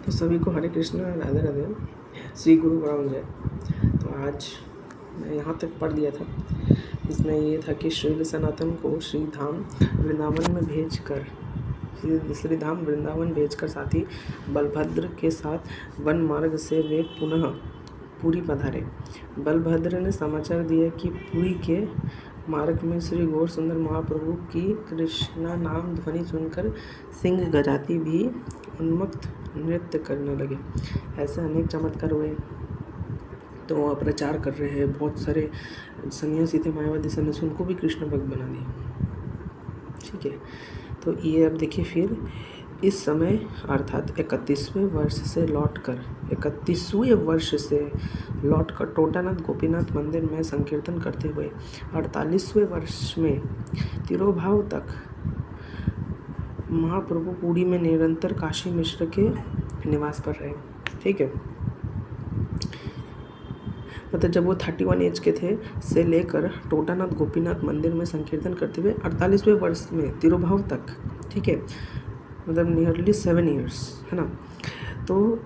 तो सभी को हरे कृष्णा, राधे राधे, श्री गुरु राम जय। तो आज मैं यहाँ तक पढ़ दिया था। इसमें ये था कि श्री सनातन को श्री धाम वृंदावन में भेजकर श्री धाम वृंदावन भेजकर साथी बलभद्र के साथ वन मार्ग से वे पुनः पुरी पधारे। बलभद्र ने समाचार दिया कि पुरी के मार्ग में श्री गौर सुंदर महाप्रभु की कृष्णा नाम ध्वनि सुनकर सिंह गजाती भी उन्मत्त नृत्य करने लगे। ऐसे अनेक चमत्कार हुए। तो वह प्रचार कर रहे हैं, बहुत सारे सन्यासी थे, मायावादी सन्यासी, उनको भी कृष्ण भक्त बना दिया। ठीक है, तो ये अब देखिए फिर इस समय अर्थात 31वें वर्ष से लौटकर टोटानाथ गोपीनाथ मंदिर में संकीर्तन करते हुए 48वें वर्ष में तिरोभाव तक महाप्रभु पुरी में निरंतर काशी मिश्र के निवास पर रहे। ठीक है, मतलब जब वो 31 एज के थे से लेकर टोटानाथ गोपीनाथ मंदिर में संकीर्तन करते हुए 48वें वर्ष में तिरोभाव तक, ठीक है, मतलब नियरली 7 ईयर्स, है ना। तो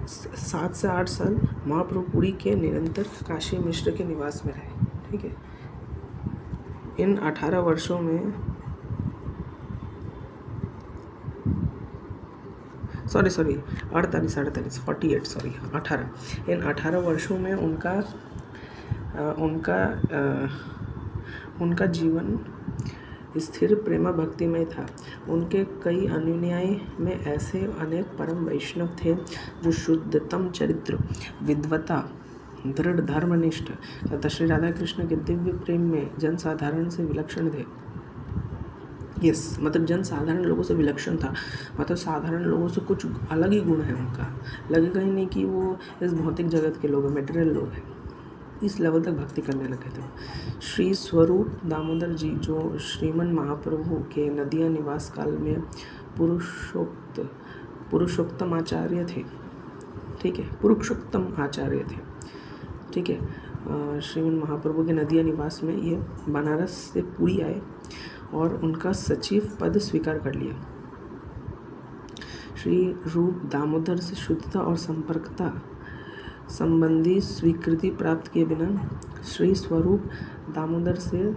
7 से 8 साल महाप्रभु पुरी के निरंतर काशी मिश्र के निवास में रहे। ठीक है, इन 18 वर्षों में 18 इन 18 वर्षों में उनका जीवन स्थिर प्रेमा भक्ति में था। उनके कई अनुयायी में ऐसे अनेक परम वैष्णव थे जो शुद्धतम चरित्र, विद्वता, दृढ़ धर्मनिष्ठ तथा श्री राधा कृष्ण के दिव्य प्रेम में जनसाधारण से विलक्षण थे। मतलब जनसाधारण लोगों से विलक्षण था, मतलब साधारण लोगों से कुछ अलग ही गुण है उनका। लगेगा ही नहीं कि वो इस भौतिक जगत के लोग हैं, मेटेरियल लोग हैं। इस लेवल तक भक्ति करने लगे थे। श्री स्वरूप दामोदर जी जो श्रीमन महाप्रभु के नदिया निवास काल में पुरुषोत्तम आचार्य थे। ठीक है, पुरुषोत्तम आचार्य थे। ठीक है, श्रीमन महाप्रभु के नदिया निवास में ये बनारस से पुरी आए और उनका सचिव पद स्वीकार कर लिया। श्री रूप दामोदर से शुद्धता और संपर्कता संबंधी स्वीकृति प्राप्त किए बिना श्री स्वरूप दामोदर से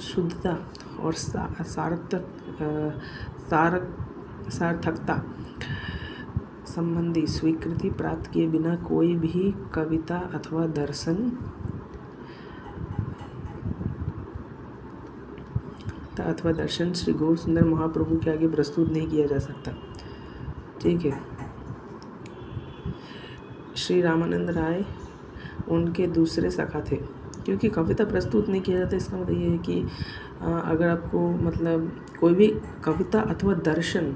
शुद्धता और सार्थकता संबंधी स्वीकृति प्राप्त किए बिना कोई भी कविता अथवा दर्शन श्री गौर सुंदर महाप्रभु के आगे प्रस्तुत नहीं किया जा सकता। ठीक है, श्री रामानंद राय उनके दूसरे सखा थे। क्योंकि कविता प्रस्तुत नहीं किया जाता, इसका मतलब ये है कि अगर आपको मतलब कोई भी कविता अथवा दर्शन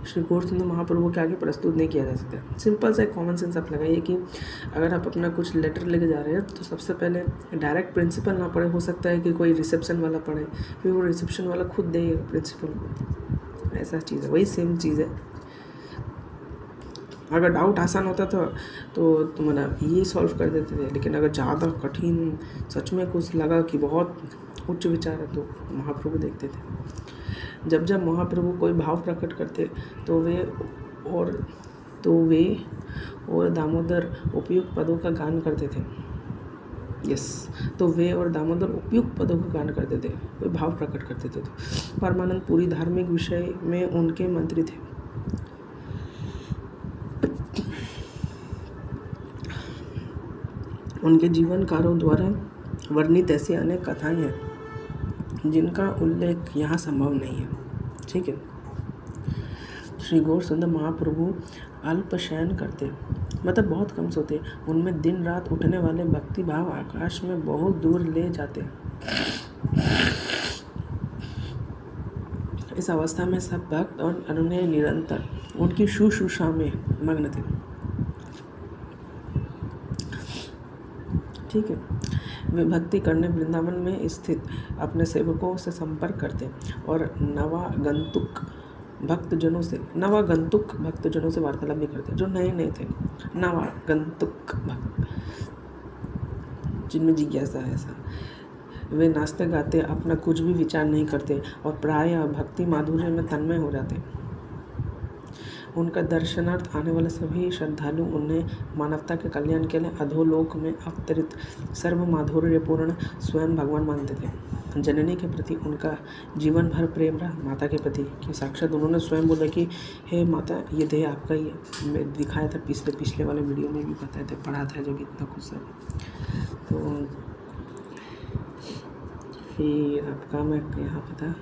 श्री गौर सुंदर महाप्रभु के आगे प्रस्तुत नहीं किया जा सकता। सिंपल सा कॉमन सेंस आप लगाइए कि अगर आप अपना कुछ लेटर लेके जा रहे हैं तो सबसे पहले डायरेक्ट प्रिंसिपल ना पढ़े, हो सकता है कि कोई रिसेप्शन वाला पढ़े, फिर वो रिसेप्शन वाला खुद देगा प्रिंसिपल को। ऐसा चीज़ है, वही सेम चीज़ है। अगर डाउट आसान होता था तो मतलब ये सॉल्व कर देते थे, लेकिन अगर ज़्यादा कठिन सच में कुछ लगा कि बहुत उच्च विचार है तो महाप्रभु देखते थे। जब महाप्रभु कोई भाव प्रकट करते तो वे और दामोदर उपयुक्त पदों का गान करते थे। तो वे और दामोदर उपयुक्त पदों का गान करते थे, वे भाव प्रकट करते थे। तो परमानंद पूरी धार्मिक विषय में उनके मंत्री थे। उनके जीवनकारों द्वारा वर्णित ऐसी अनेक कथाएं हैं जिनका उल्लेख यहाँ संभव नहीं है। ठीक है, श्री गौर सुंदर महाप्रभु अल्प शयन करते, मतलब बहुत कम सोते। उनमें दिन रात उठने वाले भक्ति भाव आकाश में बहुत दूर ले जाते। इस अवस्था में सब भक्त और अनुयायी निरंतर उनकी शुश्रूषा में मग्न थे। ठीक है, वे भक्ति करने वृंदावन में स्थित अपने सेवकों से संपर्क करते और नवागंतुक भक्तजनों से वार्तालाप भी करते, जो नए थे। नवागंतुक भक्त जिनमें जिज्ञासा है ऐसा। वे नाचते गाते, अपना कुछ भी विचार नहीं करते और प्रायः भक्ति माधुर्य में तन्मय हो जाते। उनका दर्शनार्थ आने वाले सभी श्रद्धालु उन्हें मानवता के कल्याण के लिए अधोलोक में अवतरित सर्व माधुर्यपूर्ण स्वयं भगवान मानते थे। जननी के प्रति उनका जीवन भर प्रेम रहा। माता के प्रति कि साक्षात उन्होंने स्वयं बोला कि हे माता, ये देह आपका ही है। मैं दिखाया था पिछले वाले वीडियो में भी बताया था, पढ़ा था जब इतना कुछ सब। तो फिर आपका मैं यहाँ पे था,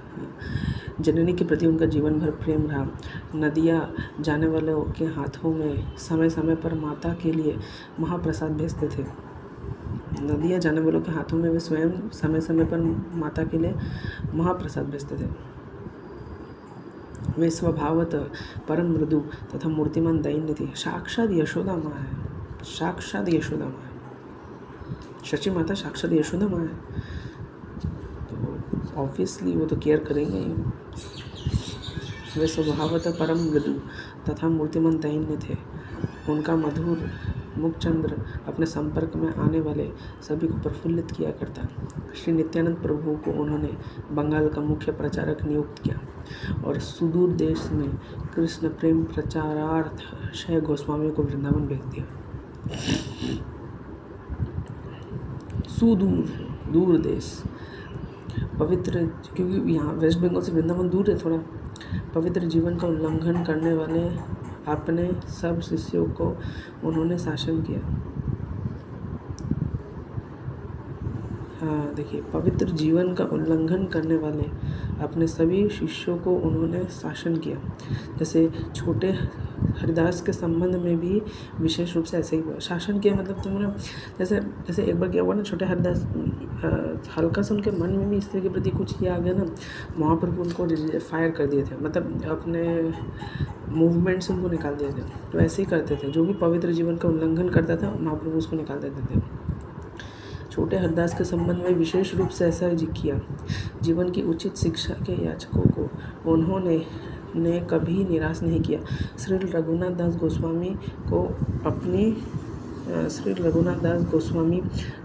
जननी के प्रति उनका जीवन भर प्रेम रहा। नदियाँ जाने वालों के हाथों में समय समय पर माता के लिए महाप्रसाद भेजते थे। नदियाँ जाने वालों के हाथों में वे स्वयं समय समय पर माता के लिए महाप्रसाद भेजते थे। वे स्वभावतः परम मृदु तथा मूर्तिमान दैन्य थी। साक्षात यशोदा माँ है, साक्षात यशोदा माँ है। शची माता साक्षात यशोदा माँ है, तो ऑब्वियसली वो तो केयर करेंगे ही। वे स्वभावतः परम मृदु तथा मूर्तिमान दैन्य थे। उनका मधुर मुखचंद्र अपने संपर्क में आने वाले सभी को प्रफुल्लित किया करता। श्री नित्यानंद प्रभु को उन्होंने बंगाल का मुख्य प्रचारक नियुक्त किया और सुदूर देश में कृष्ण प्रेम प्रचारार्थ शय गोस्वामी को वृंदावन भेज दिया। दूर देश पवित्र, क्योंकि यहाँ वेस्ट बंगाल से वृंदावन दूर है थोड़ा। पवित्र जीवन का उल्लंघन करने वाले अपने सब शिष्यों को उन्होंने शासन किया। हाँ देखिए, पवित्र जीवन का उल्लंघन करने वाले अपने सभी शिष्यों को उन्होंने शासन किया। जैसे छोटे हरिदास के संबंध में भी विशेष रूप से ऐसे ही हुआ। शासन किया मतलब तुमने जैसे एक बार क्या हुआ ना, छोटे हरिदास हल्का सा उनके मन में भी स्त्री के प्रति कुछ ये आ गया ना, महाप्रभु उनको फायर कर दिए थे, मतलब अपने मूवमेंट से उनको निकाल दिए थे। तो ऐसे ही करते थे, जो भी पवित्र जीवन का उल्लंघन करता था महाप्रभु उसको निकाल देते थे। छोटे हरिदास के संबंध में विशेष रूप से ऐसा किया। जीवन की उचित शिक्षा के याचकों को उन्होंने कभी निराश नहीं किया। श्री रघुनाथ दास गोस्वामी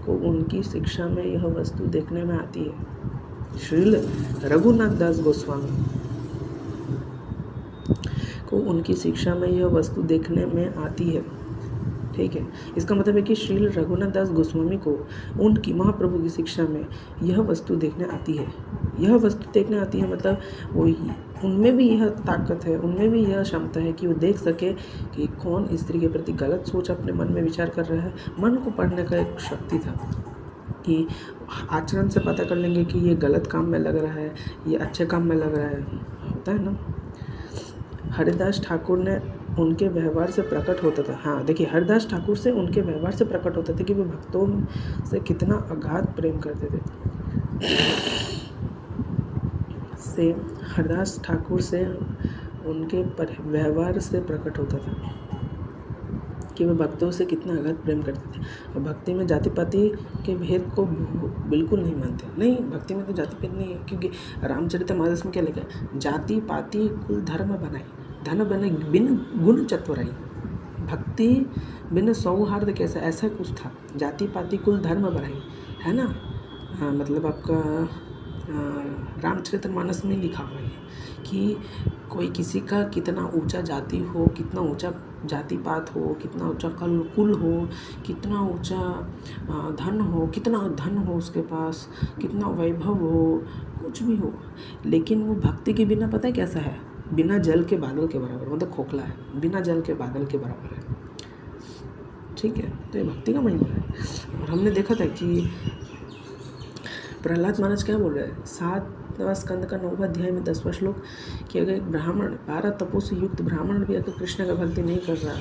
को उनकी शिक्षा में यह वस्तु देखने में आती है। श्री रघुनाथ दास गोस्वामी को उनकी शिक्षा में यह वस्तु देखने में आती है। ठीक है, इसका मतलब है कि श्री रघुनाथ दास गोस्वामी को उनकी महाप्रभु की शिक्षा में यह वस्तु देखने आती है। यह वस्तु देखने आती है मतलब वो उनमें भी यह ताकत है, उनमें भी यह क्षमता है कि वो देख सके कि कौन स्त्री के प्रति गलत सोच अपने मन में विचार कर रहा है। मन को पढ़ने का एक शक्ति था कि आचरण से पता कर लेंगे कि ये गलत काम में लग रहा है, ये अच्छे काम में लग रहा है, होता है ना। हरिदास ठाकुर ने उनके व्यवहार से प्रकट होता था। हाँ देखिए, हरिदास ठाकुर से उनके व्यवहार से प्रकट होता था कि वे भक्तों से कितना अगाध प्रेम करते थे। हरिदास ठाकुर से उनके व्यवहार से प्रकट होता था कि वे भक्तों से कितना अगाध प्रेम करते थे। और भक्ति में जाति पाति के भेद को बिल्कुल नहीं मानते। नहीं, भक्ति में तो जाति भेद नहीं है, क्योंकि रामचरितमानस में क्या लिखा है, जाति पाति कुल धर्म बनाई, धन बने बिन गुण चतुराई। भक्ति बिन सौहार्द कैसा, ऐसा कुछ था। जाति पाति कुल धर्म बनाई, है ना। मतलब आपका रामचरितमानस में लिखा हुआ है कि कोई किसी का कितना ऊंचा जाति हो, कितना ऊंचा जाति पात हो, कितना ऊंचा कुल हो, कितना ऊंचा धन हो, कितना धन हो उसके पास, कितना वैभव हो, कुछ भी हो, लेकिन वो भक्ति के बिना पता है कैसा है, बिना जल के बादल के बराबर, मतलब खोखला है, बिना जल के बादल के बराबर है। ठीक है, तो ये भक्ति का महिमा है। और हमने देखा था कि प्रहलाद महाराज क्या बोल रहे हैं, 7वां स्कंद का 9वां अध्याय में 10वां श्लोक, कि अगर एक ब्राह्मण 12 तपों से युक्त ब्राह्मण भी अगर कृष्ण का भक्ति नहीं कर रहा,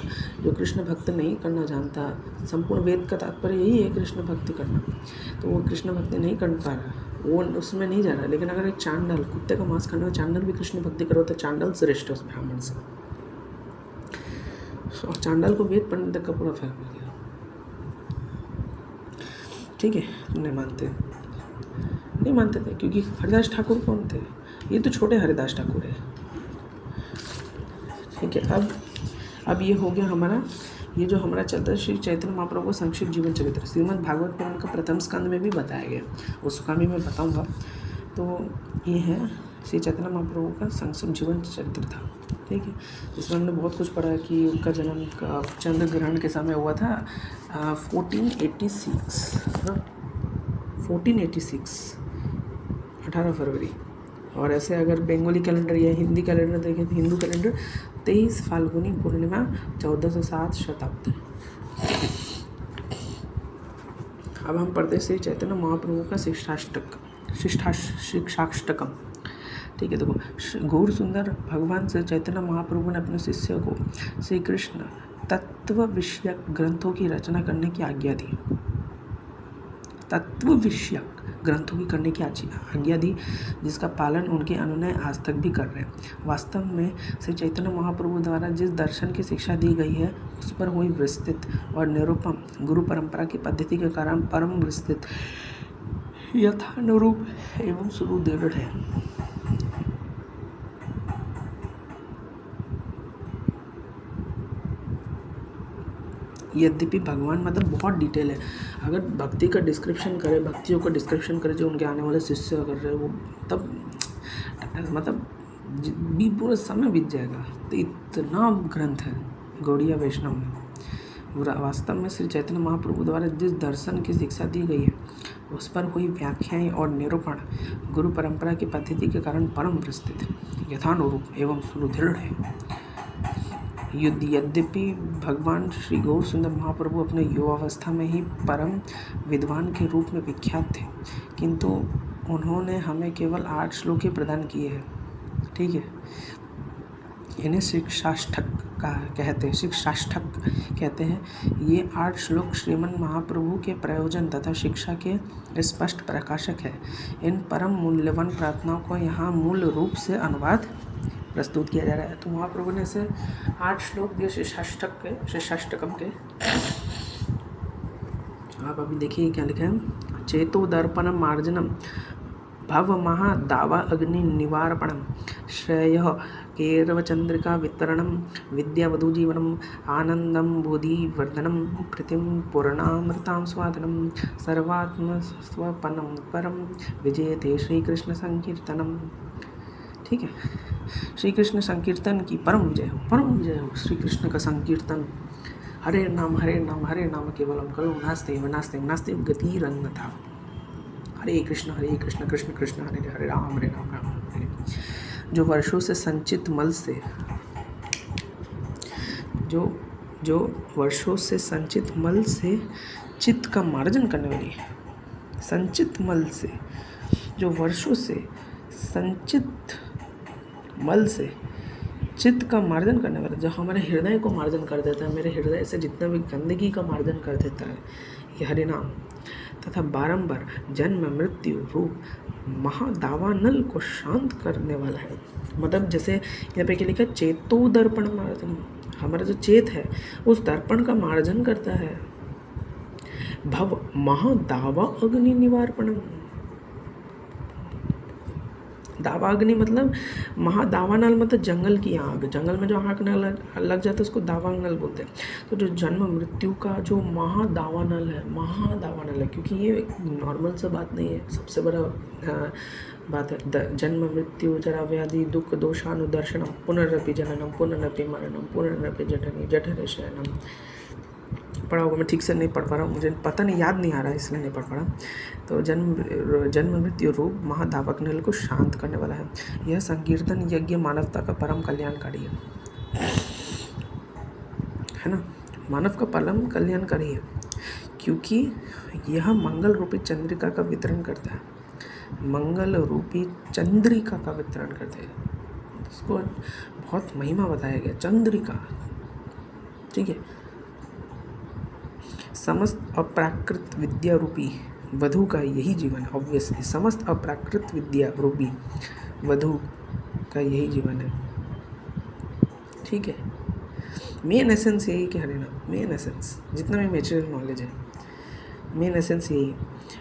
जो कृष्ण भक्त नहीं करना जानता, संपूर्ण वेद का तात्पर्य यही है कृष्ण भक्ति करना, तो वो कृष्ण भक्ति नहीं कर पा रहा, वो उसमें नहीं जा रहा। लेकिन अगर एक चांडाल, कुत्ते का मांस खाने वाला चांडाल भी कृष्ण भक्ति करो तो चांडाल श्रेष्ठ है उस ब्राह्मण से। और चांडाल को वेद पढ़ने तक का पूरा फल मिल गया। ठीक है, नहीं मानते थे, क्योंकि हरिदास ठाकुर कौन थे, ये तो छोटे हरिदास ठाकुर है। ठीक है, अब ये हो गया हमारा ये जो हमारा चलता है श्री चैतन्य महाप्रभु का संक्षिप्त जीवन चरित्र श्रीमद् भागवत पुराण का प्रथम स्कंद में भी बताया गया, उसका भी मैं बताऊंगा। तो ये है श्री चैतन्य महाप्रभु का संक्षिप्त जीवन चरित्र था, ठीक है। इसमें हमने बहुत कुछ पढ़ा कि उनका जन्म का चंद्र ग्रहण के समय हुआ था 1486 18 फरवरी। और ऐसे अगर बंगाली कैलेंडर या हिंदी कैलेंडर देखें तो हिंदू कैलेंडर 23 फाल्गुनी पूर्णिमा 1407 शताब्दी। अब हम पढ़ते श्री चैतन्य महाप्रभु का शिक्षाष्टकम, ठीक है। देखो, गौर सुंदर भगवान श्री चैतन्य महाप्रभु ने अपने शिष्य को श्री कृष्ण तत्व विषयक ग्रंथों की रचना करने की आज्ञा दी, तत्व विषयक ग्रंथों की करने की आज्ञा दी, जिसका पालन उनके अनुयायी आज तक भी कर रहे हैं। वास्तव में श्री चैतन्य महाप्रभु द्वारा जिस दर्शन की शिक्षा दी गई है उस पर हुई विस्तृत और निरूपम गुरु परंपरा की पद्धति के कारण परम विस्तृत, यथानुरूप एवं सुदृढ़ है। यद्यपि भगवान मतलब बहुत डिटेल है, अगर भक्ति का डिस्क्रिप्शन करे, भक्तियों का डिस्क्रिप्शन करे जो उनके आने वाले शिष्य कर रहे हैं, वो तब मतलब भी पूरा समय बीत जाएगा। तो इतना ग्रंथ है गौड़ीय वैष्णव में। वास्तव में श्री चैतन्य महाप्रभु द्वारा जिस दर्शन की शिक्षा दी गई है उस पर हुई व्याख्याएं और निरूपण गुरु परंपरा की पद्धति के कारण परम विस्तृत, यथानुरूप एवं सुदृढ़ है। यद्यपि भगवान श्री गौर सुंदर महाप्रभु अपने युवावस्था में ही परम विद्वान के रूप में विख्यात थे, किंतु उन्होंने हमें केवल 8 श्लोक ही प्रदान किए हैं, ठीक है। इन्हें शिक्षाष्टक कहते हैं। ये 8 श्लोक श्रीमन महाप्रभु के प्रयोजन तथा शिक्षा के स्पष्ट प्रकाशक है। इन परम मूल्यवान प्रार्थनाओं को यहाँ मूल रूप से अनुवाद प्रस्तुत किया जा रहा है। तो महाप्रभु ने ऐसे 8 श्लोक दिए शिक्षाष्टकम के। आप अभी देखिए क्या लिखा है। चेतो दर्पण मार्जनम भव महा दावा अग्नि निवारणम श्रेय केरव चंद्रिका वितरणम विद्यावधु जीवनम आनंदम बोधि वर्धनम प्रीतिम पूर्णामृतां स्वादनम सर्वात्म स्वपनम परम विजयते श्री कृष्ण संकीर्तनम, ठीक है। श्री कृष्ण संकीर्तन की परम विजय हो श्री कृष्ण का संकीर्तन। हरे नाम केवलम कलो नास्ते गतिरन्यथा। हरे कृष्ण कृष्ण कृष्ण हरे हरे राम राम हरे। जो वर्षों से संचित मल से जो वर्षों से संचित मल से चित्त का मार्जन करने वाली है। संचित मल से, जो वर्षों से संचित मल से चित्त का मार्जन करने वाला, जो हमारे हृदय को मार्जन कर देता है, मेरे हृदय से जितना भी गंदगी का मार्जन कर देता है, ये हरि नाम तथा बारंबार जन्म मृत्यु रूप महादावानल को शांत करने वाला है। मतलब जैसे यहाँ पे क्या लिखा है, चेतो दर्पण मार्जन, हमारा जो चेत है उस दर्पण का मार्जन करता है। भव महादावा अग्नि निवारणम, दावाग्नि मतलब महादावानल मतलब जंगल की आग, जंगल में जो आग लग जाता है उसको दावानल बोलते हैं। तो जो जन्म मृत्यु का जो महादावानल है, क्योंकि ये नॉर्मल सा बात नहीं है, सबसे बड़ा बात है। जन्म मृत्यु जरा व्याधि दुख दोषानुदर्शनम पुनरपि जननम पुनरपि मरणम पुनरपि जठरे शयनम। पढ़ा होगा, मैं ठीक से नहीं पढ़ पा रहा हूँ, मुझे पता नहीं, याद नहीं आ रहा है इसलिए नहीं पढ़ पा रहा। तो जन्म मृत्यु रूप महादावाग्नि को शांत करने वाला है। यह संकीर्तन यज्ञ मानवता का परम कल्याणकारी है ना, मानव का परम कल्याणकारी है, क्योंकि यह मंगल रूपी चंद्रिका का वितरण करता है। मंगल रूपी चंद्रिका का वितरण करते हैं, इसको बहुत महिमा बताया गया। चंद्रिका, ठीक है। समस्त अप्राकृत विद्या रूपी वधु का यही जीवन है। ऑब्वियसली समस्त अप्राकृत विद्या रूपी वधु का यही जीवन है, ठीक है। मेन एसेंस यही कि हरिनाम, मेन एसेंस जितना भी मेटेरियल नॉलेज है, मेन एसेंस यही है।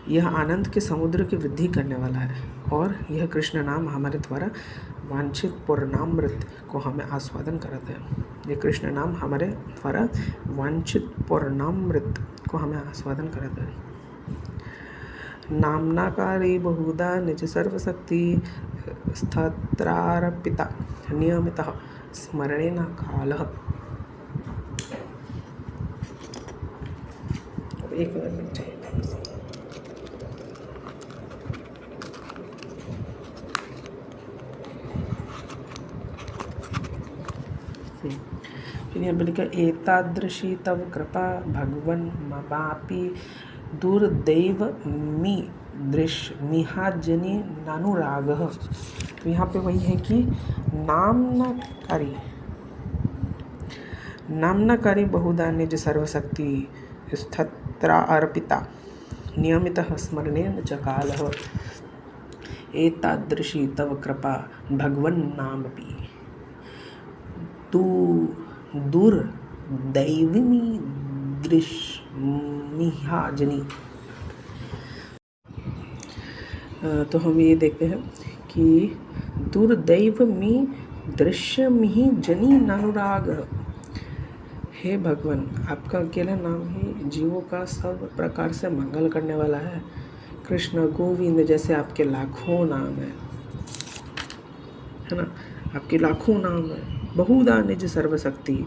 यह आनंद के समुद्र की वृद्धि करने वाला है और यह कृष्ण नाम हमारे द्वारा वांछित पूर्णामृत को हमें आस्वादन कराता है। ये कृष्ण नाम हमारे द्वारा वांछित पूर्णामृत को हमें आस्वादन कराता है। नामनाकारी बहुधा निज सर्वशक्ति स्थात्रार्पिता नियमितः स्मरणेन कालः। एक मिनट चाहिए। फिर यहाँ पे लिखा एतादृशी तव कृपा भगवन् ममापि दुर्दैव मी दृश्मिहाजनि नानुरागः। तो यहाँ पे वही है कि नामनाकारी बहुधा निज सर्वशक्ति स्थत्रा अर्पिता नियमितः स्मरणेन च कालः। एतादृशी तव कृपा भगवन् नामपि दुर्दैविनी दृश्मिहाजनि। तो हम ये देखते हैं कि दुर्दैव मी दृश्यमिहि जनि नानुराग। हे भगवान, आपका अकेला नाम ही जीवों का सब प्रकार से मंगल करने वाला है। कृष्ण गोविंद जैसे आपके लाखों नाम है ना, आपके लाखों नाम है। बहुधा निज सर्वशक्ति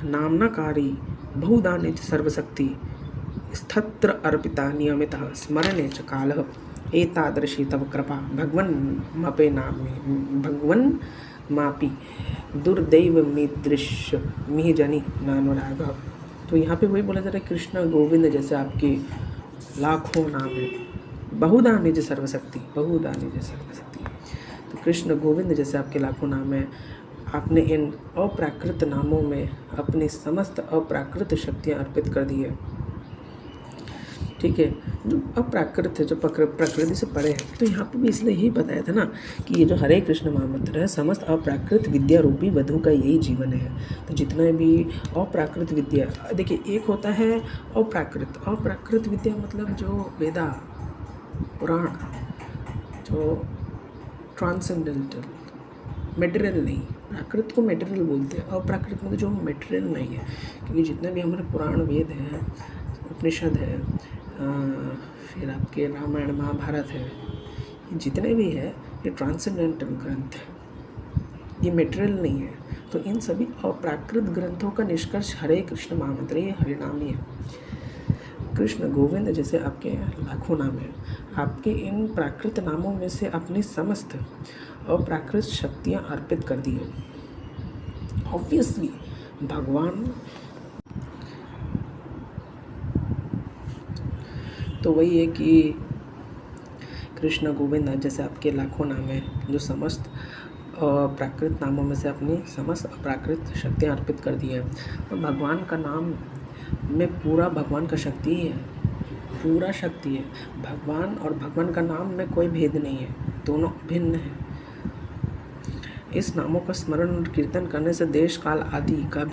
नामनाकारी बहुधा निज सर्वशक्ति स्थत्र अर्पिता नियमितः स्मरणे च कालः। एतादृशी तव कृपा भगवन् मापि दुर्दैव मीदृश मिहिजनि नानुरागः। तो यहाँ पे वही बोला जा रहा है, कृष्ण गोविंद जैसे आपके लाखों नाम है। बहुधा निज सर्वशक्ति, बहुधा निज सर्वशक्ति। तो कृष्ण गोविंद जैसे आपके लाखों नाम है। आपने इन अप्राकृत नामों में अपनी समस्त अप्राकृत शक्तियाँ अर्पित कर दी है। ठीक है, जो अप्राकृत है, जो प्रकृति से परे है। तो यहाँ पर भी इसलिए यही बताया था ना कि ये जो हरे कृष्ण महामंत्र है, समस्त अप्राकृत विद्या रूपी वधु का यही जीवन है। तो जितना भी अप्राकृत विद्या, देखिए एक होता है अप्राकृत विद्या मतलब जो वेदा पुराण, जो ट्रांसेंडेंटल, मेटेरियल नहीं। प्राकृत को मेटेरियल बोलते हैं, अप्राकृत मतलब जो मेटेरियल नहीं है। क्योंकि जितने भी हमारे पुराण वेद हैं, उपनिषद है, फिर आपके रामायण महाभारत है, ये जितने भी है ये ट्रांसेंडेंटल ग्रंथ है, ये मेटेरियल नहीं है। तो इन सभी अप्राकृत ग्रंथों का निष्कर्ष हरे कृष्ण महामंत्र, ये हरिनाम ही है। कृष्ण गोविंद जैसे आपके लाखों नाम हैं। आपके इन प्राकृत नामों में से अपनी समस्त अप्राकृत शक्तियाँ अर्पित कर दी है। ऑब्वियसली भगवान, तो वही है कि कृष्ण गोविंद जैसे आपके लाखों नाम हैं, जो समस्त प्राकृत नामों में से अपनी समस्त अप्राकृत शक्तियाँ अर्पित कर दी है। तो भगवान का नाम में पूरा भगवान का शक्ति ही है, पूरा शक्ति है। भगवान और भगवान का नाम में कोई भेद नहीं है, दोनों भिन्न हैं। इस नामों का स्मरण और कीर्तन करने से देश काल आदि का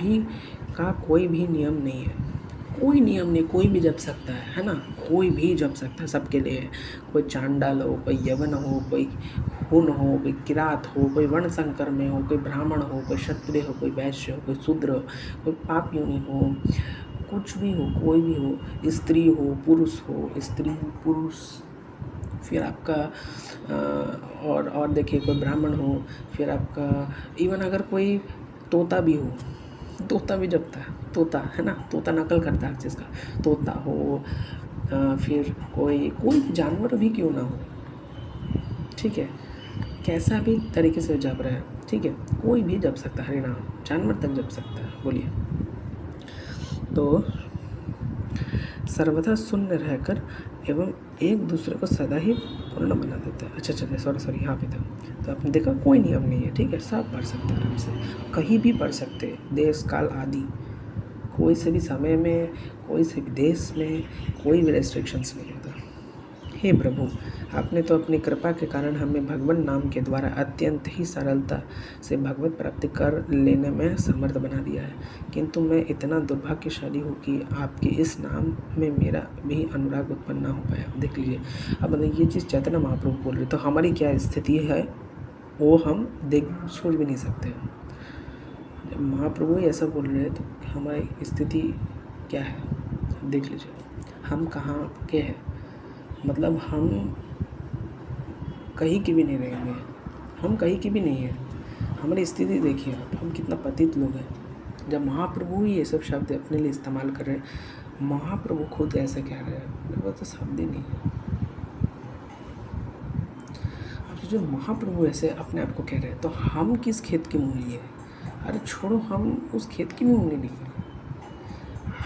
कोई भी नियम नहीं है। कोई नियम नहीं, कोई भी जप सकता है ना, कोई भी जप सकता है, सबके लिए। कोई चांडाल हो, कोई यवन हो, कोई हुन हो, कोई किरात हो, कोई वर्ण संकर में हो, कोई ब्राह्मण हो, कोई क्षत्रिय हो, कोई वैश्य हो, कोई शूद्र हो, कोई पाप योनि हो, कुछ भी हो, कोई भी हो, स्त्री हो, पुरुष हो, स्त्री पुरुष, फिर आपका और देखिए कोई ब्राह्मण हो, फिर आपका इवन अगर कोई तोता भी हो, तोता भी जपता है, तोता है ना, तोता नकल करता है हर चीज़ का, तोता हो, फिर कोई जानवर भी क्यों ना हो, ठीक है, कैसा भी तरीके से जप रहा है, ठीक है, कोई भी जप सकता है हरिनाम, जानवर तक जप सकता है। बोलिए। तो सर्वथा शून्य रहकर एवं एक दूसरे को सदा ही पूर्ण बना देता है। अच्छा चलिए, सॉरी यहाँ पे था। तो आपने देखा कोई नियम नहीं है, ठीक है, सब पढ़ सकते हैं आराम से, कहीं भी पढ़ सकते हैं, देश काल आदि, कोई से भी समय में, कोई से भी देश में, कोई भी रेस्ट्रिक्शंस नहीं होता। हे प्रभु, आपने तो अपनी कृपा के कारण हमें भगवान नाम के द्वारा अत्यंत ही सरलता से भगवत प्राप्ति कर लेने में समर्थ बना दिया है, किंतु मैं इतना दुर्भाग्यशाली हूँ कि आपके इस नाम में मेरा भी अनुराग उत्पन्न ना हो पाया। देख लीजिए, अब ये चीज़ चैतन्य महाप्रभु बोल रहे, तो हमारी क्या स्थिति है, वो हम देख सोच भी नहीं सकते। जब महाप्रभु ही ऐसा बोल रहे हैं तो हमारी स्थिति क्या है देख लीजिए, हम कहाँ के हैं, मतलब हम कहीं की भी नहीं रहेंगे, हम कहीं की भी नहीं है। हमारी स्थिति देखिए आप, हम कितना पतित लोग हैं। जब महाप्रभु ही ये सब शब्द अपने लिए इस्तेमाल कर रहे हैं, महाप्रभु खुद ऐसे कह रहे हैं, मेरे पास तो शब्द ही नहीं है। अब जो महाप्रभु ऐसे अपने आप को कह रहे हैं तो हम किस खेत की मूली है? अरे छोड़ो, हम उस खेत की भी मूली नहीं है।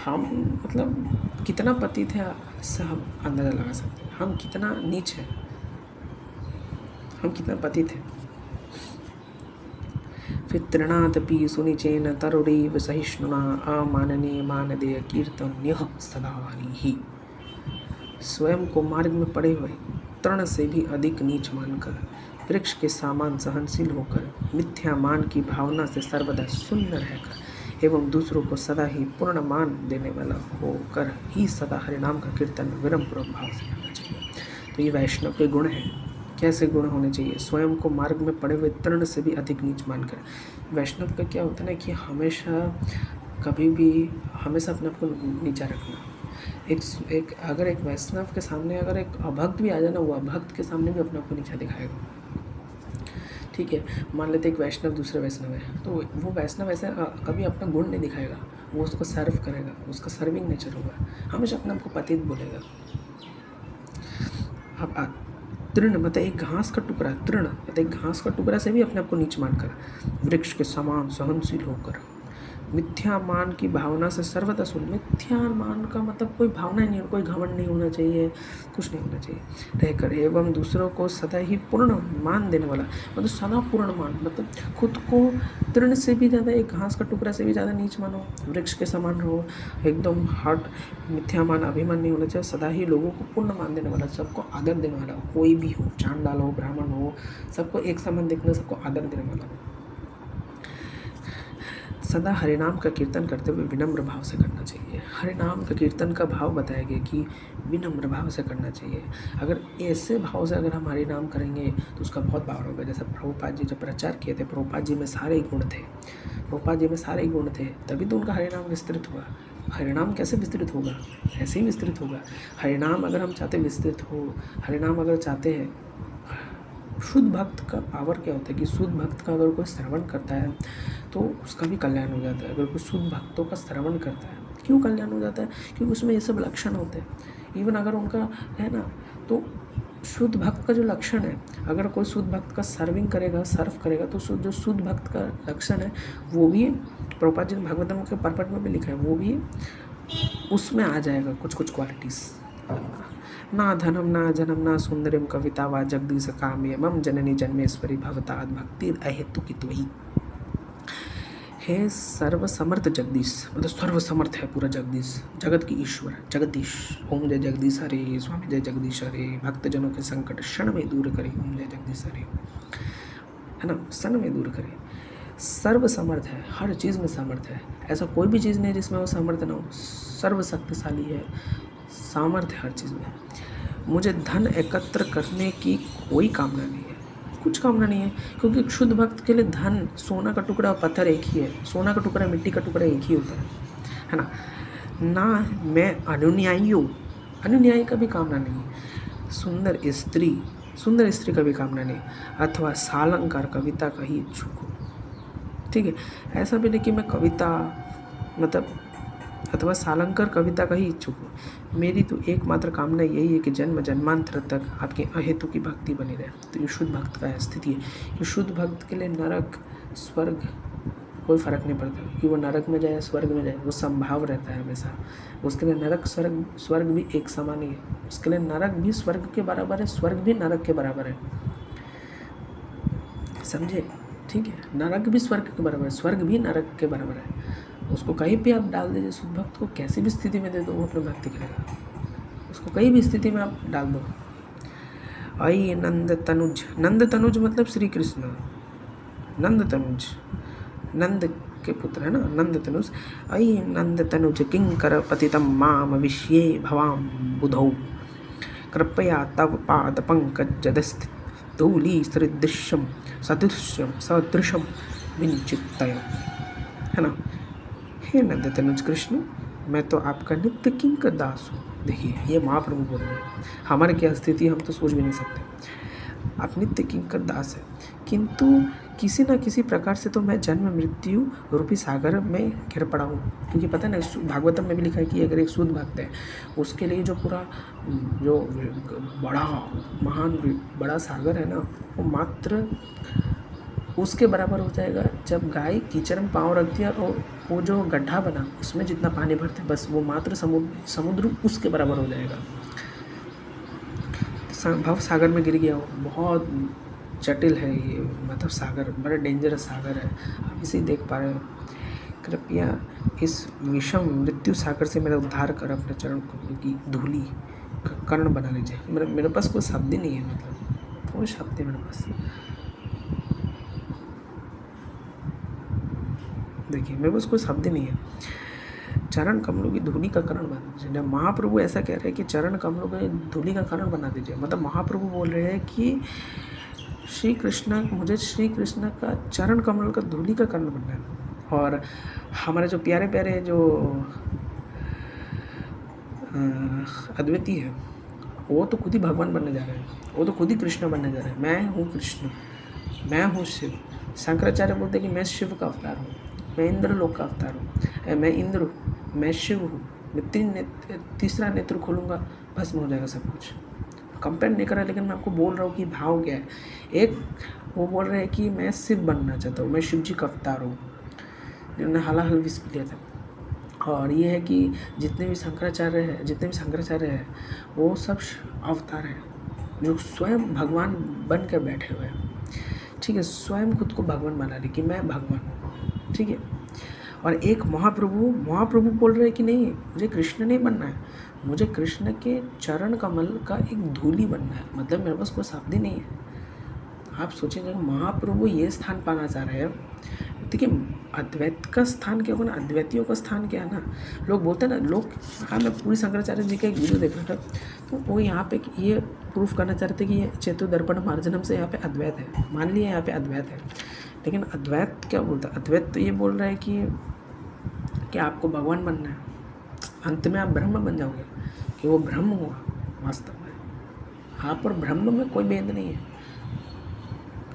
हम मतलब कितना पतित है इससे हम अंदाज़ा लगा सकते हैं, हम कितना नीच है, हम कितना पतित है। फिर तृणादपि सुनिचेन तरुणीव सहिष्णुना अमाननीय मानदेय कीर्तन्य सदा हरिहि। स्वयं को मार्ग में पड़े हुए तृण से भी अधिक नीच मानकर, वृक्ष के समान सहनशील होकर, मिथ्या मान की भावना से सर्वदा शून्य रहकर एवं दूसरों को सदा ही पूर्ण मान देने वाला होकर ही सदा हरिनाम का कीर्तन विनम्र भाव से करना चाहिए। तो ये वैष्णव के गुण हैं। कैसे गुण होने चाहिए? स्वयं को मार्ग में पड़े हुए तृण से भी अधिक नीच मानकर। वैष्णव का क्या होता है ना कि हमेशा कभी भी हमेशा अपने आप को नीचा रखना। अगर एक वैष्णव के सामने अगर एक अभक्त भी आ जाए ना, वो अभक्त के सामने भी अपने आप को नीचा दिखाएगा। ठीक है, मान लेते एक वैष्णव दूसरे वैष्णव है, तो वो वैष्णव ऐसे कभी अपना गुण नहीं दिखाएगा, वो उसको सर्व करेगा, उसका सर्विंग नेचर होगा, हमेशा अपने आपको पतित बोलेगा। अब तृण मतलब एक घास का टुकड़ा, तृण मतलब एक घास का टुकड़ा से भी अपने आप को नीच मानकर, वृक्ष के समान सहनशील होकर, मिथ्या मान की भावना से सर्वदा सुन। मिथ्या मान का मतलब कोई भावना ही नहीं, कोई घमंड नहीं होना चाहिए, कुछ नहीं होना चाहिए रहकर, एवं दूसरों को सदा ही पूर्ण मान देने वाला, मतलब सदा पूर्ण मान, मतलब खुद को तृण से भी ज़्यादा, एक घास का टुकड़ा से भी ज़्यादा नीच मानो, वृक्ष के समान रहो, एकदम हट मिथ्या मान अभिमान नहीं होना चाहिए, सदा ही लोगों को पूर्ण मान देने वाला, सबको आदर देने वाला, कोई भी हो, चांडाल हो, ब्राह्मण हो, सबको एक समान देखना, सबको आदर देने वाला। सदा हरिनाम का कीर्तन करते हुए विनम्र भाव से करना चाहिए। हरिनाम का कीर्तन का भाव बताया गया कि विनम्र भाव से करना चाहिए। अगर ऐसे भाव से अगर हम हरिनाम करेंगे तो उसका बहुत पावर होगा। जैसे प्रभुपाद जी जब प्रचार किए थे, प्रभुपाद जी में सारे गुण थे, प्रभुपाद जी में सारे गुण थे, तभी तो उनका हरिनाम विस्तृत हुआ। हरिनाम कैसे विस्तृत होगा? ऐसे ही विस्तृत होगा। हरिनाम अगर हम चाहते विस्तृत हो, हरिनाम अगर चाहते हैं, शुद्ध भक्त का पावर क्या होता है कि शुद्ध भक्त का अगर कोई श्रवण करता है तो उसका भी कल्याण हो जाता है। अगर कोई शुद्ध भक्तों का श्रवण करता है, क्यों कल्याण हो जाता है? क्योंकि उसमें ये सब लक्षण होते हैं। इवन अगर उनका है ना, तो शुद्ध भक्त का जो लक्षण है, अगर कोई शुद्ध भक्त का सर्विंग करेगा, सर्व करेगा, तो जो शुद्ध भक्त का लक्षण है वो भी प्रभुपाद जी ने भागवतम के परपट में भी लिखा है, वो भी उसमें आ जाएगा कुछ कुछ क्वालिटीज़। ना धनम ना जनम ना सुंदरिम कविता वा जगदीश काम्य मम जननी जन्मेश्वरी भवताद भक्तिर अहेतुकित वही। हे सर्व समर्थ जगदीश, मतलब सर्व समर्थ है पूरा जगदीश, जगत की ईश्वर जगदीश। ओम जय जगदीश हरे, स्वामी जय जगदीश हरे, भक्तजनों के संकट क्षण में दूर करे, ओम जय जगदीश हरे, है ना, क्षण में दूर करे। सर्व समर्थ है, हर चीज़ में समर्थ है, ऐसा कोई भी चीज़ नहीं जिसमें वो समर्थ ना हो। सर्व शक्तिशाली है, सामर्थ्य हर चीज़ में। मुझे धन एकत्र करने की कोई कामना नहीं है, कुछ कामना नहीं है, क्योंकि शुद्ध भक्त के लिए धन, सोना का टुकड़ा और पत्थर एक ही है, सोना का टुकड़ा मिट्टी का टुकड़ा एक ही होता है ना। ना मैं अनुन्यायी हूँ, अनुन्यायी का भी कामना नहीं, सुंदर स्त्री का भी कामना नहीं, अथवा सालंकार कविता का ही इच्छुक हूँ। ठीक है, ऐसा भी नहीं कि मैं कविता मतलब अथवा सालंकर कविता का ही इच्छुक हूँ। मेरी तो एकमात्र कामना यही है कि जन्म जन्मांतर तक आपके अहेतु की भक्ति बनी रहे। तो ये शुद्ध भक्त का स्थिति है कि शुद्ध भक्त के लिए नरक स्वर्ग कोई फ़र्क नहीं पड़ता कि वो नरक में जाए स्वर्ग में जाए, वो संभाव रहता है हमेशा। उसके लिए नरक स्वर्ग भी एक समान ही है, उसके लिए नरक भी स्वर्ग के बराबर है, स्वर्ग भी नरक के बराबर है, समझे? ठीक है, नरक भी स्वर्ग के बराबर है, स्वर्ग भी नरक के बराबर है। उसको कहीं भी आप डाल दीजिए, शुद्ध भक्त को कैसी भी स्थिति में दे दो वो अपने भक्ति करेगा, उसको कहीं भी स्थिति में आप डाल दो। आई नंद तनुज, नंद तनुज मतलब श्री कृष्ण, नंद तनुज, नंद के पुत्र है ना, नंद तनुज। आई नंद तनुज किंकर पतितम माम विश्ये भवाम बुधौ, कृपया तव पाद पंकज जदस्थित धूली सदृशम सदृशम विचित्तय, है ना। हे नंद तनुज कृष्ण, मैं तो आपका नित्य किंकर दास हूँ। देखिए ये महाप्रभु बोल रहे हैं, हमारी क्या स्थिति हम तो सोच भी नहीं सकते। आप नित्य किंकर दास है, किंतु किसी न किसी प्रकार से तो मैं जन्म मृत्यु रूपी सागर में घिर पड़ा हूँ। क्योंकि पता है ना, भागवतम में भी लिखा है कि अगर एक शुद्ध भक्त है, उसके लिए जो पूरा जो बड़ा महान बड़ा सागर है ना, वो मात्र उसके बराबर हो जाएगा जब गाय कीचड़ में पाँव रखती है और वो जो गड्ढा बना उसमें जितना पानी भरते हैं, बस वो मात्र समुद्र उसके बराबर हो जाएगा। भव सागर में गिर गया हो, बहुत जटिल है ये, मतलब सागर बड़ा डेंजरस सागर है। आप इसे देख पा रहे हो। कृपया इस विषम मृत्यु सागर से मेरा उद्धार कर अपने चरण कमलों की धूली का कर्ण बना लीजिए। मेरे पास कोई शब्द ही नहीं है, मतलब कोई शब्द है मेरे पास। देखिए मेरे पास कोई शब्द ही नहीं है। चरण कमलों की धूली का कारण बना दीजिए। महाप्रभु ऐसा कह रहे हैं कि चरण कमलों की धूली का कारण बना दीजिए। मतलब महाप्रभु बोल रहे हैं कि श्री कृष्ण, मुझे श्री कृष्ण का चरण कमल का धूली का कारण बनना है। और हमारे जो प्यारे प्यारे जो अद्वैती है, वो तो खुद ही भगवान बनने जा रहे हैं, वो तो खुद ही कृष्ण बनने जा रहे हैं। मैं हूँ कृष्ण, मैं हूँ शिव। शंकराचार्य बोलते हैं कि मैं शिव का अवतार हूँ, मैं इंद्र लोक का अवतार हूँ, मैं इंद्र हूँ, मैं शिव हूँ, मैं तीसरा नेत्र खोलूँगा, भस्म हो जाएगा सब कुछ। कंपेयर नहीं कर रहा, लेकिन मैं आपको बोल रहा हूँ कि भाव क्या है। एक वो बोल रहे हैं कि मैं शिव बनना चाहता हूँ, मैं शिव जी का अवतार हूँ, जिन्होंने हालाहल विष पी लिया था। और ये है कि जितने भी शंकराचार्य हैं वो सब अवतार हैं जो स्वयं भगवान बन कर बैठे हुए हैं। ठीक है, स्वयं खुद को भगवान बना रहे कि मैं भगवान हूँ। ठीक है। और एक महाप्रभु बोल रहे हैं कि नहीं, मुझे कृष्ण नहीं बनना है, मुझे कृष्ण के चरण कमल का एक धूली बनना है। मतलब मेरे पास कोई शब्द ही नहीं है। आप सोचेंगे महाप्रभु ये स्थान पाना चाह रहे हैं। देखिए अद्वैत का स्थान क्या होगा ना, अद्वैतियों का स्थान क्या है ना, लोग बोलते हैं ना, लोग, हाँ मैं पूरी शंकराचार्य जी का एक वीडियो देख रहा था, तो वो यहाँ पे ये प्रूफ करना चाह रहे थे कि ये चेतु दर्पण मार्जनम से यहाँ पे अद्वैत है। मान लिया यहाँ पे अद्वैत है, लेकिन अद्वैत क्या बोलता है? अद्वैत तो ये बोल रहा है कि आपको भगवान बनना है, अंत में आप ब्रह्म बन जाओगे, कि वो ब्रह्म हुआ वास्तव में। आप और ब्रह्म में कोई भेद नहीं है।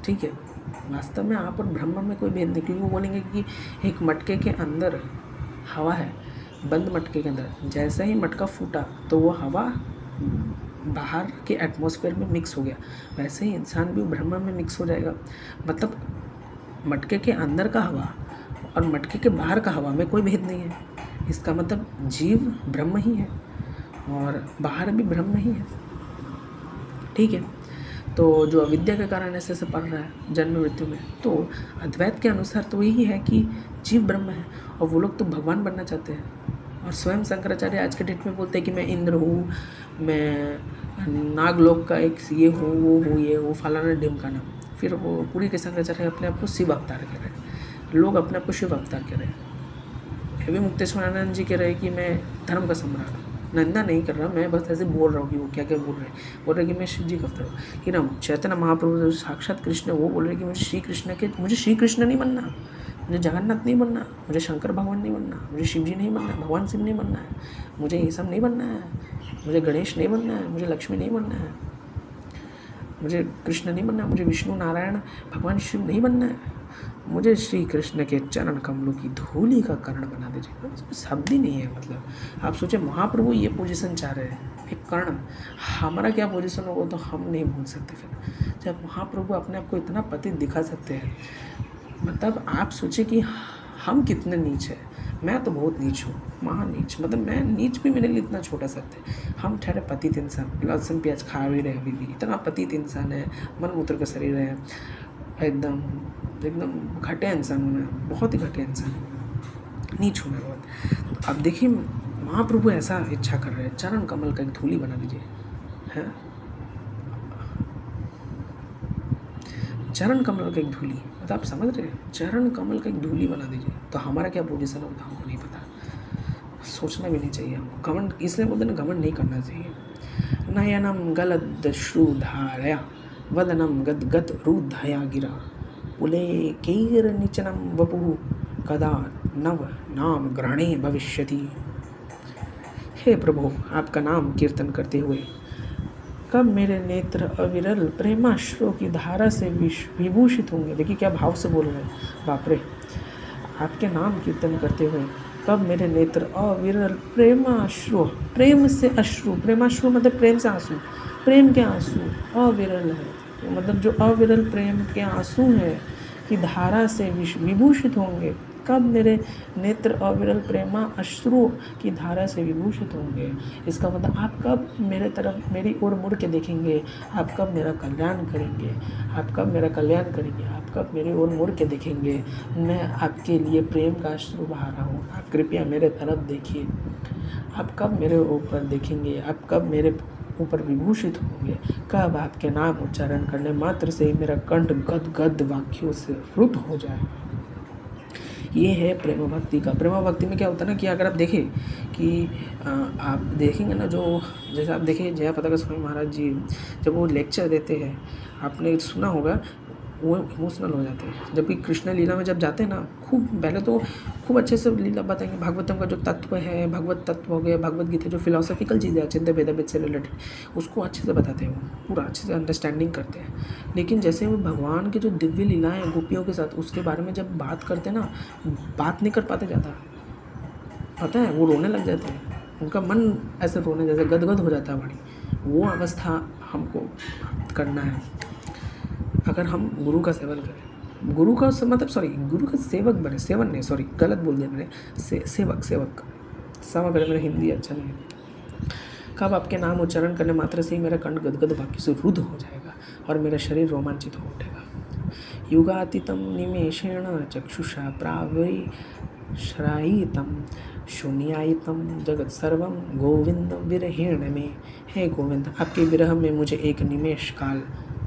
ठीक है, वास्तव में आप और ब्रह्म में कोई भेद नहीं, क्योंकि वो बोलेंगे कि एक मटके के अंदर हवा है, बंद मटके के अंदर, जैसे ही मटका फूटा तो वो हवा बाहर के एटमॉस्फेयर में मिक्स हो गया, वैसे ही इंसान भी ब्रह्म में मिक्स हो जाएगा। मतलब मटके के अंदर का हवा और मटके के बाहर का हवा में कोई भेद नहीं है। इसका मतलब जीव ब्रह्म ही है और बाहर भी ब्रह्म ही है। ठीक है, तो जो अविद्या के कारण ऐसे पढ़ रहा है जन्म मृत्यु में, तो अद्वैत के अनुसार तो यही है कि जीव ब्रह्म है और वो लोग तो भगवान बनना चाहते हैं। और स्वयं शंकराचार्य आज के डेट में बोलते हैं कि मैं इंद्र हूँ, मैं नागलोक का एक ये हूँ, वो हूँ, ये हूँ, फलाना ढिमकाना। फिर वो पूरी के शंकराचार्य अपने आप को शिव अवतार कह रहे हैं, लोग अपने आप को शिव अवतार कह रहे हैं। अभी मुक्तेश्वरानंद जी कह रहे हैं कि मैं धर्म का सम्राट। निंदा नहीं कर रहा, मैं बस ऐसे बोल रहा हूँ कि वो क्या क्या बोल रहे हैं कि मैं शिव जी का अवतार हूँ। कि ना चैतन्य महाप्रभु जो साक्षात कृष्ण, वो बोल रहे हैं कि मुझे श्री कृष्ण नहीं बनना, मुझे जगन्नाथ नहीं बनना, मुझे शंकर भगवान नहीं बनना, मुझे शिव जी नहीं बनना, भगवान शिव नहीं बनना है, मुझे ये सब नहीं बनना है, मुझे गणेश नहीं बनना है, मुझे लक्ष्मी नहीं बनना है, मुझे कृष्ण नहीं बनना है, मुझे विष्णु नारायण भगवान शिव नहीं बनना है, मुझे श्री कृष्ण के चरण कमलों की धूली का कर्ण बना दीजिए। इसमें शब्द ही नहीं है। मतलब आप सोचे महाप्रभु ये पोजीशन चाह रहे हैं, एक कर्ण। हमारा क्या पोजीशन होगा तो हम नहीं भूल सकते। फिर जब महाप्रभु अपने आप को इतना पति दिखा सकते हैं, मतलब आप सोचे कि हम कितने नीच हैं। मैं तो बहुत नीच हूँ, महानीच। मतलब मैं नीच भी मेरे लिए इतना छोटा सकते हैं। हम ठहरे पतित इंसान, लहसुन प्याज खा भी रहे अभी भी, इतना पतित इंसान है, मन मूत्र का शरीर है, एकदम घटिया इंसान हूँ मैं, बहुत ही घटिया इंसान, नीच हूँ मैं बहुत। तो अब देखिए महाप्रभु ऐसा इच्छा कर रहे हैं, चरण कमल का एक धूली बना दीजिए, है चरण कमल का एक धूली। मतलब आप समझ रहे हैं, चरण कमल का एक धूली बना दीजिए। तो हमारा क्या पोजीशन होता है हमको नहीं पता, सोचना भी नहीं चाहिए हमको। घमंड इसलिए बोलते ना, घमंड नहीं करना चाहिए। नयनम गलद श्रुधारया वदनं गद्गद रुद्धया गिरा पुलेकैर्निचनं वपुः कदा नव नाम ग्रहणे भविष्यति। हे प्रभु, आपका नाम कीर्तन करते हुए कब मेरे नेत्र अविरल प्रेमाश्रुओं की धारा से विभूषित होंगे। देखिए क्या भाव से बोल रहे हैं, बाप रे। आपके नाम कीर्तन करते हुए कब मेरे नेत्र अविरल प्रेमाश्रु, प्रेम से अश्रु, प्रेमाश्रु मतलब प्रेम से आंसू, प्रेम के आंसू अविरल है, मतलब जो अविरल प्रेम के आंसू हैं कि धारा से विभूषित होंगे। कब मेरे नेत्र अविरल प्रेमा अश्रुओं की धारा से विभूषित होंगे। इसका मतलब आप कब मेरे तरफ, मेरी ओर मुड़ के देखेंगे, आप कब मेरा कल्याण करेंगे, आप कब मेरा कल्याण करेंगे, आप कब मेरे ओर मुड़ के देखेंगे। मैं आपके लिए प्रेम का अश्रु बहा रहा हूँ, आप कृपया मेरे तरफ देखिए। आप कब मेरे ऊपर देखेंगे, आप कब मेरे ऊपर विभूषित होंगे, कब आपके नाम उच्चारण करने मात्र से मेरा कंठ गद गद वाक्यों से रुद्ध हो जाएगा। ये है प्रेम भक्ति का। प्रेम भक्ति में क्या होता है ना कि अगर आप देखें कि आप देखेंगे ना, जो जैसे आप देखें जया पताका स्वामी महाराज जी जब वो लेक्चर देते हैं, आपने सुना होगा, वो इमोशनल हो जाते हैं। जबकि कृष्ण लीला में जब जाते हैं ना, खूब पहले तो खूब अच्छे से लीला बताएंगे, भागवतम का जो तत्व है, भगवत तत्व हो गया, भगवत गीता जो फिलोसॉफिकल चीज़ें अचिंत्य भेदाभेद से रिलेटेड, उसको अच्छे से बताते हैं, वो पूरा अच्छे से अंडरस्टैंडिंग करते हैं। लेकिन जैसे वो भगवान की जो दिव्य लीलाएँ हैं गोपियों के साथ, उसके बारे में जब बात करते हैं ना, बात नहीं कर पाते ज़्यादा, पता है, वो रोने लग जाते हैं, उनका मन ऐसे रोने जैसे गदगद हो जाता है बड़ी। वो अवस्था हमको करना है अगर हम गुरु का सेवन करें। गुरु का मतलब गुरु का सेवक बने, सेवन नहीं, गलत बोल दिया मैंने, सेवक क्षमा करें, मेरा हिंदी अच्छा नहीं है। कब आपके नाम उच्चारण करने मात्र से ही मेरा कंठ गदगद वाक्य से रुद्ध हो जाएगा और मेरा शरीर रोमांचित हो उठेगा। युगातीतं निमेषेण चक्षुषा प्राविश्रायितं शून्यायितं जगत सर्वं गोविंद विरहेण में। हे गोविंद, आपके विरह में मुझे एक निमेष काल,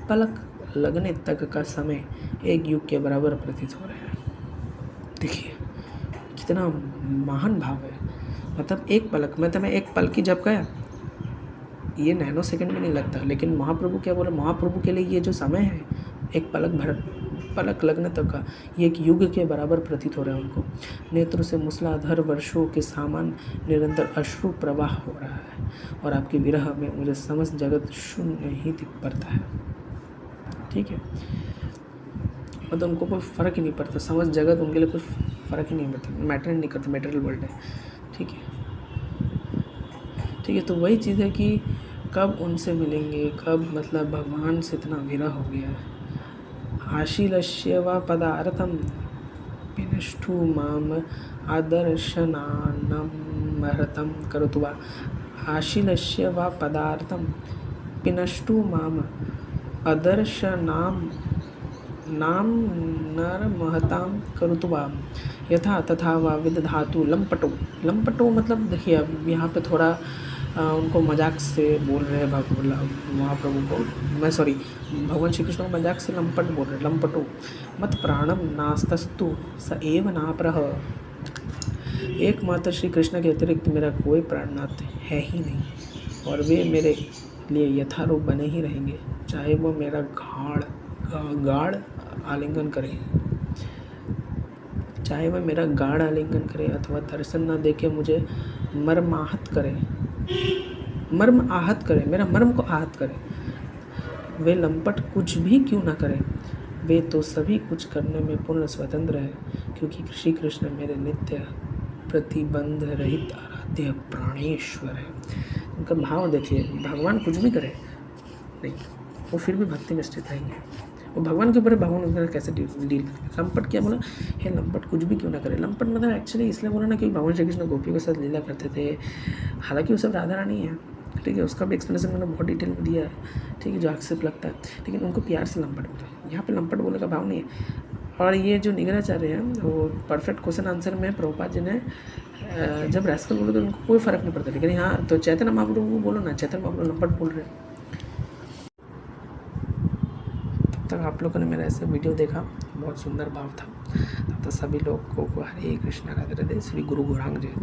पलक लगने तक का समय एक युग के बराबर प्रतीत हो रहा है। देखिए कितना महान भाव है। मतलब एक पलक, मैं एक पल की जब गया, ये नैनो सेकंड में नहीं लगता, लेकिन महाप्रभु क्या बोला, महाप्रभु के लिए ये जो समय है एक पलक लगने तक का, ये एक युग के बराबर प्रतीत हो रहा है उनको। नेत्र से मूसलाधार वर्षों के समान निरंतर अश्रु प्रवाह हो रहा है और आपके विरह में मुझे समस्त जगत शून्य ही दिख पड़ता है। ठीक है, मतलब उनको कोई फ़र्क ही नहीं पड़ता, समस्त जगत उनके लिए कुछ फ़र्क ही नहीं पड़ता, मैटर नहीं करता, मटेरियल वर्ल्ड है। ठीक है, तो वही चीज़ है कि कब उनसे मिलेंगे, कब मतलब भगवान से इतना विरह हो गया है। आशीलस्य व पदार्थम पिनष्टु माम आदर्शनानमहृतं करोतु वा। आशीलस्य व पदार्थम पिनष्टु माम आदर्शनाम नरमहतां करोतु वा यथा तथा वा विदधातु लंपटो मतलब देखिए अब यहाँ पे थोड़ा उनको मजाक से बोल रहे हैं महाप्रभु को, भगवान श्री कृष्ण को मजाक से लंपट बोल रहे हैं। लंपटो मत प्राणम नास्तस्तु स एव नाप्रह। एकमात्र श्री कृष्ण के अतिरिक्त मेरा कोई प्राणनाथ है ही नहीं और वे मेरे लिए यथारूप बने ही रहेंगे, चाहे वो मेरा गाढ़ आलिंगन करे, चाहे वह मेरा गाढ़ आलिंगन करे अथवा दर्शन न देके मुझे मर्म आहत करे, मेरा मर्म को आहत करे। वे लंपट कुछ भी क्यों ना करे, वे तो सभी कुछ करने में पूर्ण स्वतंत्र है, क्योंकि श्री कृष्ण मेरे नित्य प्रतिबंध रहित आराध्य प्राणेश्वर है। उनका भाव देखिए, भगवान कुछ भी करे नहीं, वो फिर भी भक्ति में स्थित रहेंगे। वो भगवान के ऊपर, भगवान उनके कैसे डील करते। लंपट क्या बोला, हे लंपट कुछ भी क्यों ना करे। लंपट मतलब एक्चुअली इसलिए बोला ना कि भगवान श्री कृष्ण गोपियों के साथ लीला करते थे, हालांकि वो सब राधा रानी है, ठीक है, उसका भी एक्सप्लेनेशन मैंने बहुत डिटेल में दिया है, ठीक है, जो आक्षेप लगता है, लेकिन उनको प्यार से लंपट बोलते हैं। यहाँ पे लंपट बोलने का भाव नहीं है। और ये जो निगराचार्य हैं वो परफेक्ट क्वेश्चन आंसर में प्रभुपाद जी ने जब रैस्कल बोले तो उनको कोई फ़र्क नहीं पड़ता, लेकिन हाँ तो चैतन्य महाप्रभु को बोलो ना, चैतन्य महाप्रभु लंपट बोल रहे हैं। तब तक आप लोगों ने मेरा ऐसे वीडियो देखा, बहुत सुंदर भाव था। तब तक सभी लोग को हरे कृष्ण राधे राधे। श्री गुरु गौरांग जय।